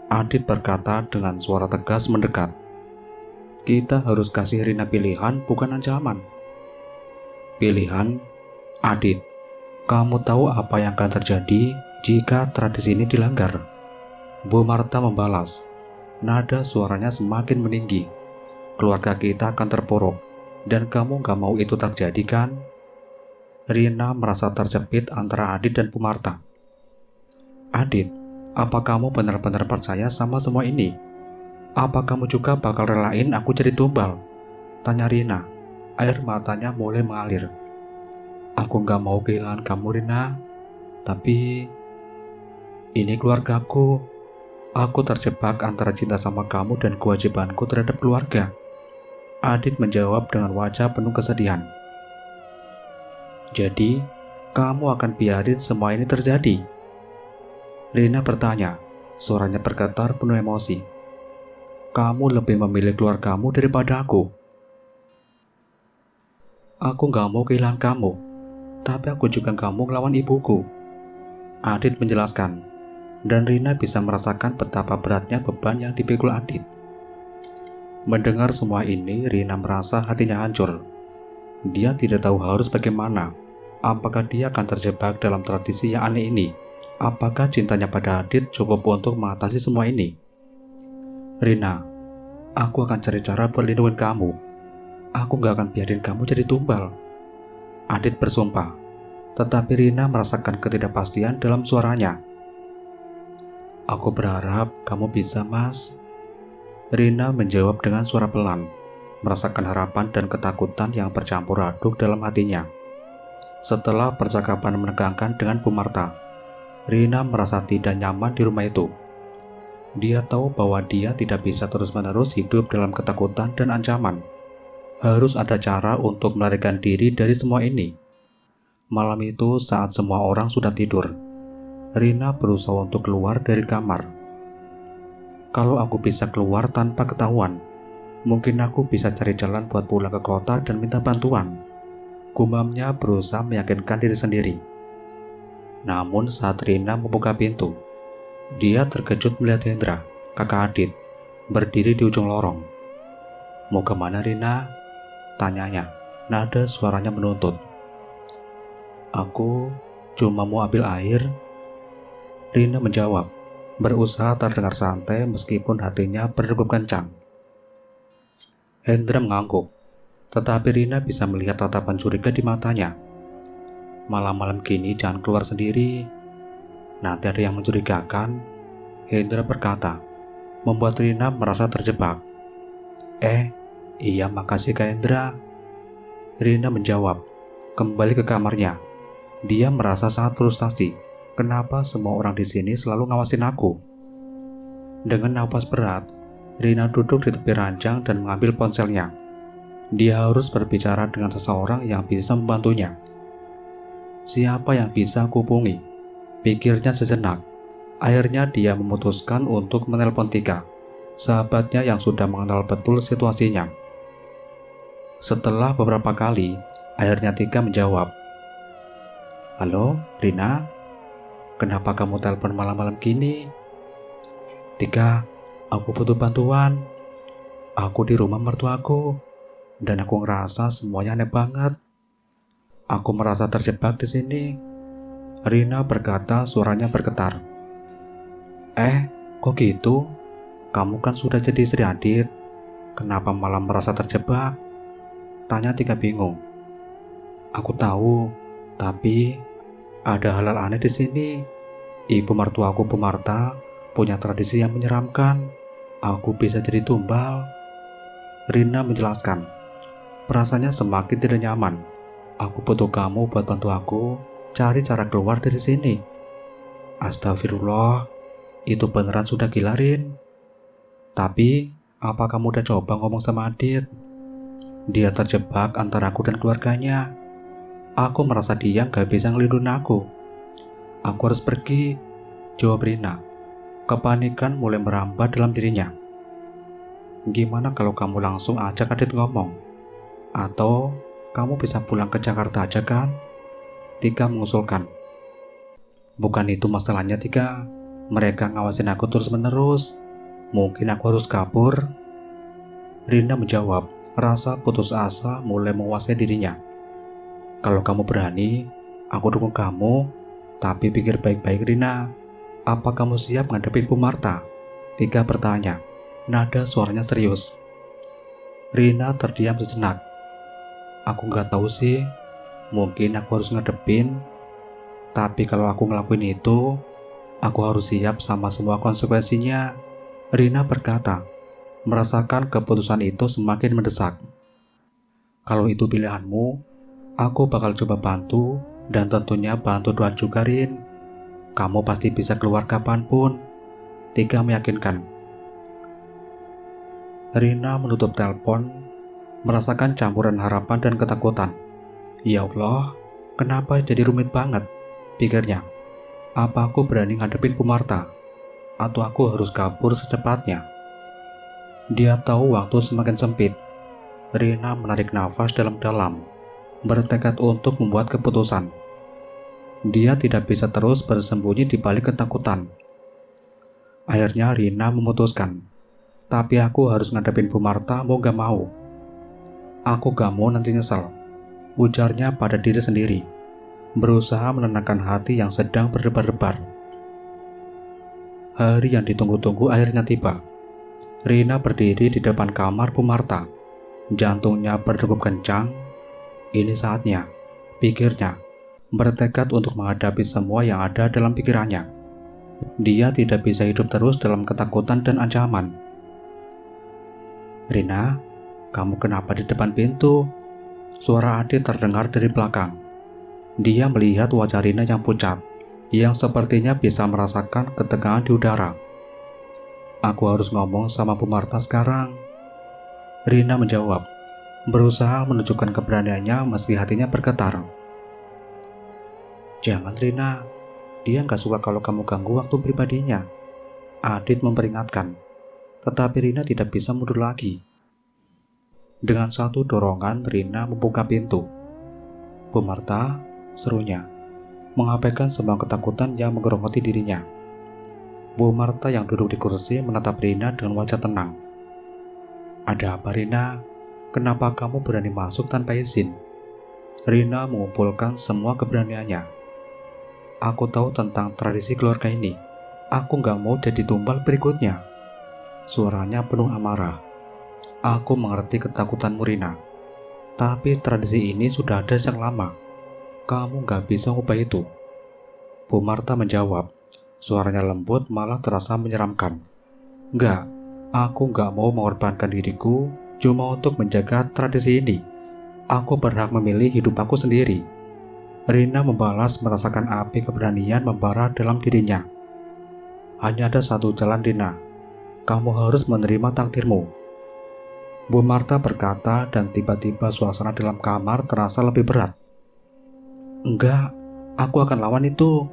[SPEAKER 1] Adit berkata dengan suara tegas mendekat. Kita harus kasih Rina pilihan, bukan ancaman. Pilihan? Adit, kamu tahu apa yang akan terjadi jika tradisi ini dilanggar? Bu Marta membalas. Nada suaranya semakin meninggi. Keluarga kita akan terpuruk, dan kamu gak mau itu terjadi kan? Rina merasa terjepit antara Adit dan Pumarta. Adit, apa kamu benar-benar percaya sama semua ini? Apa kamu juga bakal relain aku jadi tumbal? Tanya Rina. Air matanya mulai mengalir. Aku gak mau kehilangan kamu, Rina. Tapi ini keluargaku. Aku terjebak antara cinta sama kamu dan kewajibanku terhadap keluarga. Adit menjawab dengan wajah penuh kesedihan. Jadi, kamu akan biarin semua ini terjadi? Rina bertanya, suaranya bergetar penuh emosi. Kamu lebih memilih keluargamu daripada aku. Aku gak mau kehilangan kamu, tapi aku juga gak mau ngelawan ibuku. Adit menjelaskan, dan Rina bisa merasakan betapa beratnya beban yang dipikul Adit. Mendengar semua ini, Rina merasa hatinya hancur. Dia tidak tahu harus bagaimana. Apakah dia akan terjebak dalam tradisi yang aneh ini? Apakah cintanya pada Adit cukup untuk mengatasi semua ini? Rina, aku akan cari cara buat lindungin kamu. Aku gak akan biarin kamu jadi tumbal. Adit bersumpah, tetapi Rina merasakan ketidakpastian dalam suaranya. Aku berharap kamu bisa, Mas. Rina menjawab dengan suara pelan, merasakan harapan dan ketakutan yang bercampur aduk dalam hatinya. Setelah percakapan menegangkan dengan Pumarta, Rina merasa tidak nyaman di rumah itu. Dia tahu bahwa dia tidak bisa terus-menerus hidup dalam ketakutan dan ancaman. Harus ada cara untuk melarikan diri dari semua ini. Malam itu saat semua orang sudah tidur, Rina berusaha untuk keluar dari kamar. Kalau aku bisa keluar tanpa ketahuan, mungkin aku bisa cari jalan buat pulang ke kota dan minta bantuan. Gumamnya berusaha meyakinkan diri sendiri. Namun saat Rina membuka pintu, dia terkejut melihat Hendra, kakak Adit, berdiri di ujung lorong. Mau kemana, Rina? Tanyanya, nada suaranya menuntut. Aku cuma mau ambil air. Rina menjawab, berusaha terdengar santai meskipun hatinya berdegup kencang. Hendra mengangguk, tetapi Rina bisa melihat tatapan curiga di matanya. Malam-malam gini jangan keluar sendiri. Nanti ada yang mencurigakan, Hendra berkata, membuat Rina merasa terjebak. Iya makasih Kak Hendra. Rina menjawab, kembali ke kamarnya. Dia merasa sangat frustasi. Kenapa semua orang di sini selalu ngawasin aku? Dengan napas berat, Rina duduk di tepi ranjang dan mengambil ponselnya. Dia harus berbicara dengan seseorang yang bisa membantunya. Siapa yang bisa aku hubungi? Pikirnya sejenak. Akhirnya dia memutuskan untuk menelpon Tika, sahabatnya yang sudah mengenal betul situasinya. Setelah beberapa kali, akhirnya Tika menjawab. Halo, Rina? Kenapa kamu telepon malam-malam gini? Tika, aku butuh bantuan. Aku di rumah mertuaku, dan aku ngerasa semuanya aneh banget. Aku merasa terjebak di sini. Rina berkata, suaranya bergetar. Kok gitu? Kamu kan sudah jadi istri Adit. Kenapa malah merasa terjebak? Tanya Tika bingung. Aku tahu, tapi ada hal-hal aneh di sini. Ibu mertuaku Pumarta punya tradisi yang menyeramkan. Aku bisa jadi tumbal. Rina menjelaskan. Perasaannya semakin tidak nyaman. Aku butuh kamu buat bantu aku cari cara keluar dari sini. Astagfirullah, itu beneran sudah gila, Rin. Tapi, apa kamu udah coba ngomong sama Adit? Dia terjebak antara aku dan keluarganya. Aku merasa dia gak bisa ngelindungi aku. Aku harus pergi, jawab Rina. Kepanikan mulai merambat dalam dirinya. Gimana kalau kamu langsung ajak Adit ngomong? Atau kamu bisa pulang ke Jakarta aja kan? Tika mengusulkan. Bukan itu masalahnya, Tika. Mereka ngawasin aku terus-menerus. Mungkin aku harus kabur. Rina menjawab, rasa putus asa mulai menguasai dirinya. Kalau kamu berani, aku dukung kamu. Tapi pikir baik-baik, Rina. Apa kamu siap ngadepin Pumarta? Tika bertanya, nada suaranya serius. Rina terdiam sejenak. Aku gak tahu sih. Mungkin aku harus ngadepin, tapi kalau aku ngelakuin itu, aku harus siap sama semua konsekuensinya. Rina berkata, merasakan keputusan itu semakin mendesak. Kalau itu pilihanmu, aku bakal coba bantu, dan tentunya bantu Tuhan juga, Rin. Kamu pasti bisa keluar kapanpun. Tika meyakinkan. Rina menutup telepon, merasakan campuran harapan dan ketakutan. Ya Allah, kenapa jadi rumit banget? Pikirnya. Apa aku berani ngadepin Bu Marta? Atau aku harus kabur secepatnya? Dia tahu waktu semakin sempit. Rina menarik nafas dalam-dalam, bertekad untuk membuat keputusan. Dia tidak bisa terus bersembunyi di balik ketakutan. Akhirnya Rina memutuskan, tapi aku harus ngadepin Bu Marta mau gak mau. Aku gak mau nanti nyesel, ujarnya pada diri sendiri, berusaha menenangkan hati yang sedang berdebar-debar. Hari yang ditunggu-tunggu akhirnya tiba. Rina berdiri di depan kamar Bu Marta. Jantungnya berdegup kencang. Ini saatnya, pikirnya, bertekad untuk menghadapi semua yang ada dalam pikirannya. Dia tidak bisa hidup terus dalam ketakutan dan ancaman. Rina, kamu kenapa di depan pintu? Suara Adit terdengar dari belakang. Dia melihat wajah Rina yang pucat, yang sepertinya bisa merasakan ketegangan di udara. Aku harus ngomong sama Bu Marta sekarang. Rina menjawab, berusaha menunjukkan keberaniannya meski hatinya bergetar. Jangan Rina, dia gak suka kalau kamu ganggu waktu pribadinya. Adit memperingatkan, tetapi Rina tidak bisa mundur lagi. Dengan satu dorongan Rina membuka pintu. Bu Marta, serunya, mengabaikan semua ketakutan yang menggerogoti dirinya. Bu Marta yang duduk di kursi menatap Rina dengan wajah tenang. Ada apa Rina? Kenapa kamu berani masuk tanpa izin? Rina mengumpulkan semua keberaniannya. Aku tahu tentang tradisi keluarga ini. Aku gak mau jadi tumbal berikutnya. Suaranya penuh amarah. Aku mengerti ketakutanmu Rina. Tapi tradisi ini sudah ada sejak lama. Kamu gak bisa ubah itu. Bu Marta menjawab. Suaranya lembut malah terasa menyeramkan. Enggak. Aku gak mau mengorbankan diriku cuma untuk menjaga tradisi ini. Aku berhak memilih hidup aku sendiri. Rina membalas merasakan api keberanian membara dalam dirinya. Hanya ada satu jalan Rina. Kamu harus menerima takdirmu. Bu Marta berkata dan tiba-tiba suasana dalam kamar terasa lebih berat. Enggak, aku akan lawan itu.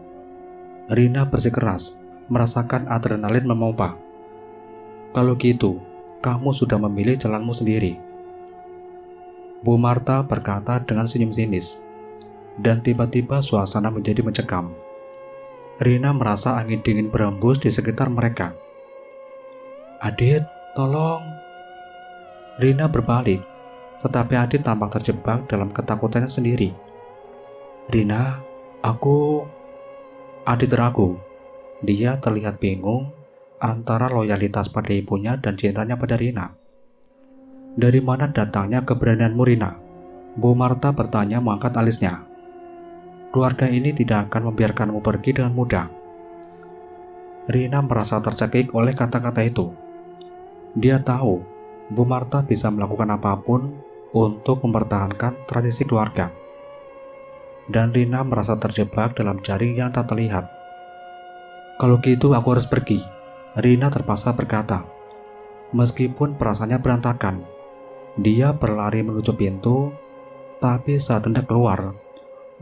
[SPEAKER 1] Rina bersikeras, merasakan adrenalin memompa. Kalau gitu, kamu sudah memilih jalanmu sendiri. Bu Marta berkata dengan senyum sinis. Dan tiba-tiba suasana menjadi mencekam. Rina merasa angin dingin berembus di sekitar mereka. Adit, tolong. Rina berbalik, tetapi Adit tampak terjebak dalam ketakutannya sendiri. Rina, aku... Adit ragu. Dia terlihat bingung antara loyalitas pada ibunya dan cintanya pada Rina. Dari mana datangnya keberanianmu Rina? Bu Marta bertanya mengangkat alisnya. Keluarga ini tidak akan membiarkanmu pergi dengan mudah. Rina merasa tercekik oleh kata-kata itu. Dia tahu Bu Marta bisa melakukan apapun untuk mempertahankan tradisi keluarga. Dan Rina merasa terjebak dalam jaring yang tak terlihat. Kalau gitu aku harus pergi, Rina terpaksa berkata. Meskipun perasaannya berantakan, dia berlari menuju pintu, tapi saat hendak keluar,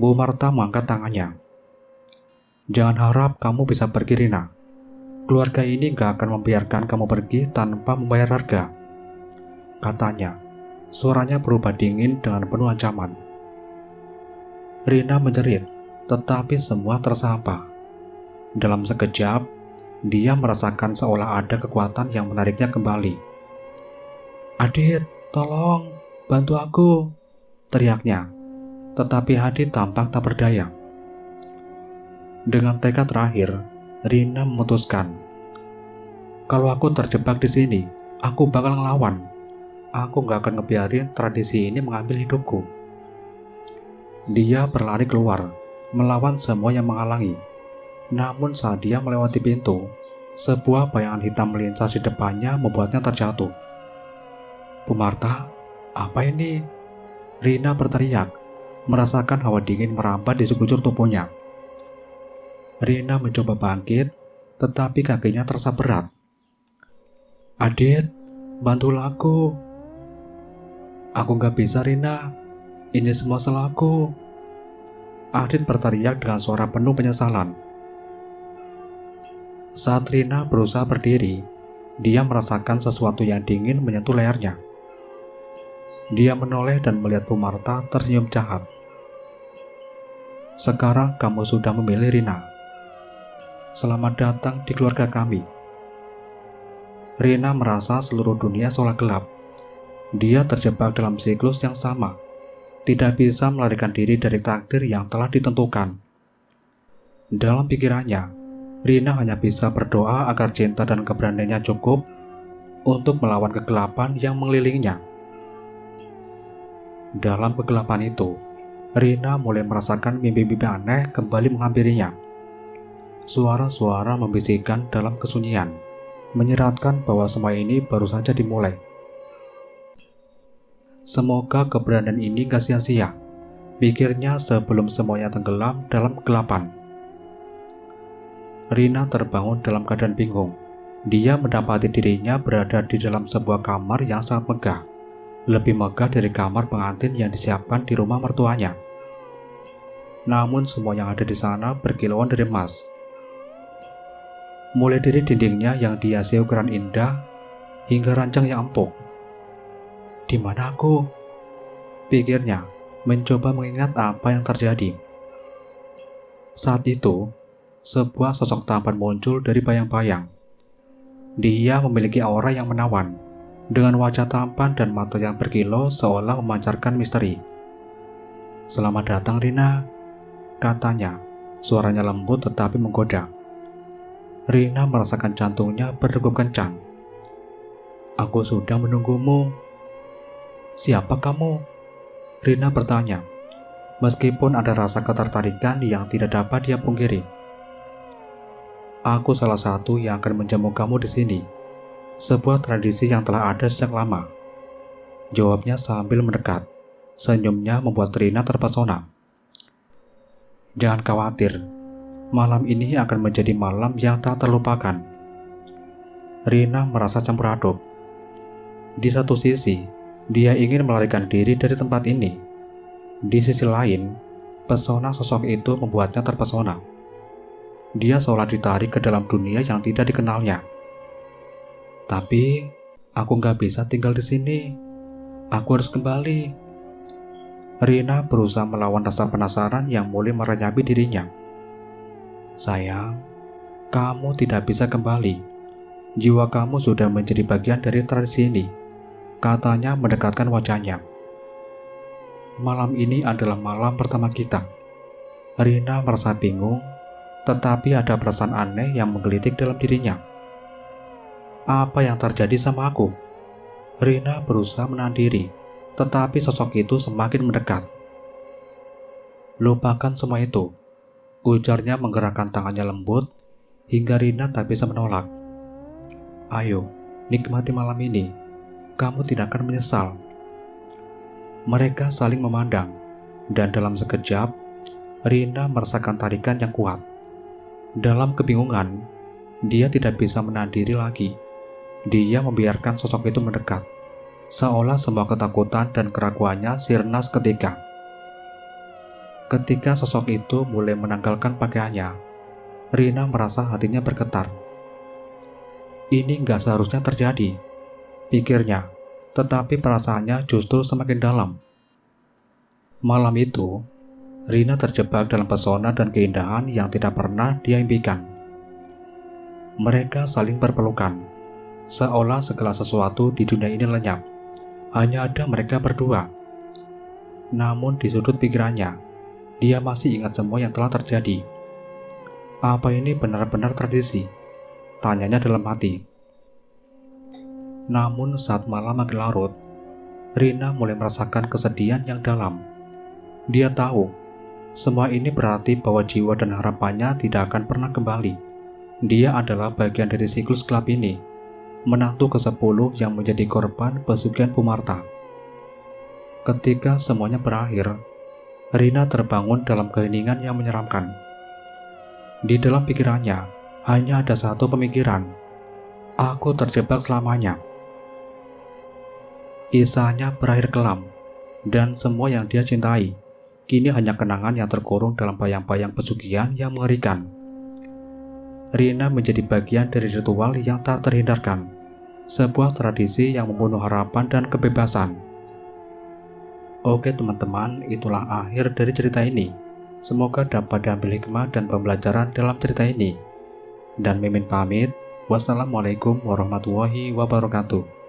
[SPEAKER 1] Bu Marta mengangkat tangannya. Jangan harap kamu bisa pergi Rina. Keluarga ini gak akan membiarkan kamu pergi tanpa membayar harga. Katanya, suaranya berubah dingin dengan penuh ancaman. Rina menjerit, tetapi semua tersampah. Dalam sekejap, dia merasakan seolah ada kekuatan yang menariknya kembali. Adit, tolong, bantu aku, teriaknya. Tetapi Adit tampak tak berdaya. Dengan tekad terakhir, Rina memutuskan, kalau aku terjebak di sini, aku bakal ngelawan. Aku gak akan ngebiarin tradisi ini mengambil hidupku. Dia berlari keluar, melawan semua yang menghalangi. Namun saat dia melewati pintu, sebuah bayangan hitam melintas di depannya membuatnya terjatuh. "Bu Marta, apa ini?" Rina berteriak, merasakan hawa dingin merambat di sekujur tubuhnya. Rina mencoba bangkit, tetapi kakinya terasa berat. "Adit, bantulah aku." "Aku gak bisa, Rina. Ini semua salahku." Adit berteriak dengan suara penuh penyesalan. Saat Rina berusaha berdiri, dia merasakan sesuatu yang dingin menyentuh lehernya. Dia menoleh dan melihat Bu Marta tersenyum jahat. "Sekarang kamu sudah memilih, Rina. Selamat datang di keluarga kami." Rina merasa seluruh dunia seolah gelap. Dia terjebak dalam siklus yang sama, tidak bisa melarikan diri dari takdir yang telah ditentukan. Dalam pikirannya, Rina hanya bisa berdoa agar cinta dan keberaniannya cukup untuk melawan kegelapan yang mengelilinginya. Dalam kegelapan itu, Rina mulai merasakan mimpi-mimpi aneh kembali menghampirinya. Suara-suara membisikkan dalam kesunyian, menyeratkan bahwa semua ini baru saja dimulai. Semoga keberanian ini gak sia-sia, pikirnya sebelum semuanya tenggelam dalam kegelapan. Rina terbangun dalam keadaan bingung. Dia mendapati dirinya berada di dalam sebuah kamar yang sangat megah, lebih megah dari kamar pengantin yang disiapkan di rumah mertuanya. Namun semua yang ada di sana berkilauan dari emas. Mulai dari dindingnya yang dihiasi ukuran indah, hingga ranjang yang empuk. "Di mana aku?" pikirnya, mencoba mengingat apa yang terjadi. Saat itu, sebuah sosok tampan muncul dari bayang-bayang. Dia memiliki aura yang menawan, dengan wajah tampan dan mata yang berkilau seolah memancarkan misteri. "Selamat datang, Rina," katanya, suaranya lembut tetapi menggoda. Rina merasakan jantungnya berdegup kencang. "Aku sudah menunggumu." "Siapa kamu?" Rina bertanya, meskipun ada rasa ketertarikan yang tidak dapat dia pungkiri. "Aku salah satu yang akan menjamu kamu di sini. Sebuah tradisi yang telah ada sejak lama," jawabnya sambil mendekat. Senyumnya membuat Rina terpesona. "Jangan khawatir, malam ini akan menjadi malam yang tak terlupakan." Rina merasa campur aduk. Di satu sisi, dia ingin melarikan diri dari tempat ini. Di sisi lain, pesona sosok itu membuatnya terpesona. Dia seolah ditarik ke dalam dunia yang tidak dikenalnya. "Tapi, aku gak bisa tinggal di sini. Aku harus kembali." Rina berusaha melawan rasa penasaran yang mulai merenyapi dirinya. "Sayang, kamu tidak bisa kembali. Jiwa kamu sudah menjadi bagian dari tradisi ini," katanya mendekatkan wajahnya. "Malam ini adalah malam pertama kita." Rina merasa bingung, tetapi ada perasaan aneh yang menggelitik dalam dirinya. Apa yang terjadi sama aku? Rina berusaha menahan diri, tetapi sosok itu semakin mendekat. "Lupakan semua itu," ujarnya menggerakkan tangannya lembut, hingga Rina tak bisa menolak. "Ayo, nikmati malam ini. Kamu tidak akan menyesal." Mereka saling memandang, dan dalam sekejap, Rina merasakan tarikan yang kuat. Dalam kebingungan, dia tidak bisa menahan diri lagi. Dia membiarkan sosok itu mendekat, seolah semua ketakutan dan keraguannya sirna seketika. Ketika sosok itu mulai menanggalkan pakaiannya, Rina merasa hatinya bergetar. Ini gak seharusnya terjadi, pikirnya, tetapi perasaannya justru semakin dalam. Malam itu, Rina terjebak dalam pesona dan keindahan yang tidak pernah dia impikan. Mereka saling berpelukan, seolah segala sesuatu di dunia ini lenyap. Hanya ada mereka berdua. Namun di sudut pikirannya, dia masih ingat semua yang telah terjadi. Apa ini benar-benar tradisi? Tanyanya dalam hati. Namun saat malam makin larut, Rina mulai merasakan kesedihan yang dalam. Dia tahu, semua ini berarti bahwa jiwa dan harapannya tidak akan pernah kembali. Dia adalah bagian dari siklus gelap ini, menantu ke-10 yang menjadi korban pesugihan Pumarta. Ketika semuanya berakhir, Rina terbangun dalam keheningan yang menyeramkan. Di dalam pikirannya, hanya ada satu pemikiran. Aku terjebak selamanya. Kisahnya berakhir kelam, dan semua yang dia cintai kini hanya kenangan yang terkurung dalam bayang-bayang pesugihan yang mengerikan. Rina menjadi bagian dari ritual yang tak terhindarkan, sebuah tradisi yang membunuh harapan dan kebebasan. Oke teman-teman, itulah akhir dari cerita ini. Semoga dapat diambil hikmah dan pembelajaran dalam cerita ini. Dan Mimin pamit. Wassalamualaikum warahmatullahi wabarakatuh.